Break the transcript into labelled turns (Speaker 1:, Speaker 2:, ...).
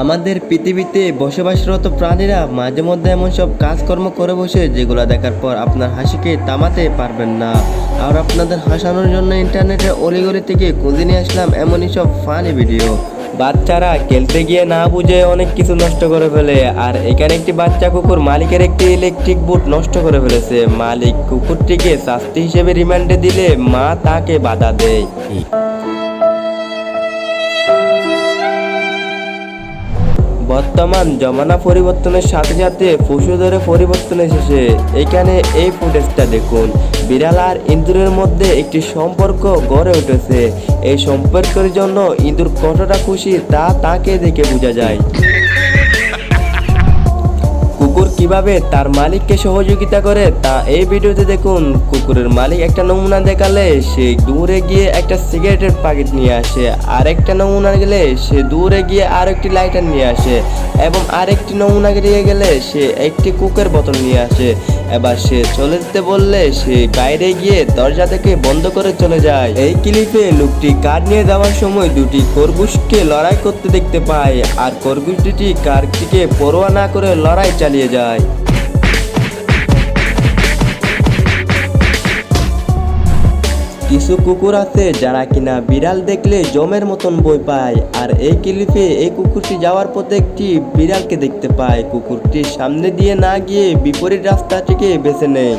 Speaker 1: আমাদের পৃথিবীতে বসবাসরত প্রাণীরা মাঝে মধ্যে এমন সব কাজকর্ম করে বসে যেগুলো দেখার পর আপনার হাসিকে থামাতে পারবেন না। আর আপনাদের হাসানোর জন্য ইন্টারনেটের অলিগলি থেকে খুঁজে নিয়ে আসলাম এমনই সব ফানি ভিডিও। বাচ্চারা খেলতে গিয়ে না বুঝে অনেক কিছু নষ্ট করে ফেলে। আর এখানে একটি বাচ্চা কুকুর মালিকের একটি ইলেকট্রিক বুট নষ্ট করে ফেলেছে। মালিক কুকুরটিকে শাস্তি হিসেবে রিমান্ডে দিলে মা তাকে বাধা দেয়। বর্তমান জমানা পরিবর্তনের সাথে সাথে পশুদের পরিবর্তন এসেছে। এখানে এই ফুটেজটা দেখুন, বিড়াল আর ইঁদুরের মধ্যে একটি সম্পর্ক গড়ে উঠেছে। এই সম্পর্কের জন্য ইঁদুর কতটা খুশি তা তাকে দেখে বোঝা যায়। কুকুর কিভাবে তার মালিককে সহযোগিতা করে তা এই ভিডিওতে দেখুন। কুকুরের মালিক একটা নমুনা দেখালে সে দূরে গিয়ে একটা সিগারেটের প্যাকেট নিয়ে আসে, আরেকটা নমুনা গেলে সে দূরে গিয়ে আরেকটি লাইটার নিয়ে আসে, এবং আরেকটি নমুনা গিয়ে গেলে সে একটি কোকের বোতল নিয়ে আসে। এবার সে চলে যেতে বললে সে বাইরে গিয়ে দরজা থেকে বন্ধ করে চলে যায়। এই ক্লিপে লোকটি কার্ড নিয়ে যাওয়ার সময় দুটি খরগোশকে লড়াই করতে দেখতে পায়, আর খরগোশ দুটি কার্ডটিকে পরোয়া না করে লড়াই চালিয়ে যায়। কিছু কুকুর আছে যারা কিনা বিড়াল দেখলে জমের মতন ভয় পায়। আর এই ক্লিপে এই কুকুরটি যাওয়ার পথে একটি বিড়ালকে দেখতে পায়। কুকুরটি সামনে দিয়ে না গিয়ে বিপরীত রাস্তাটিকে বেছে নেয়।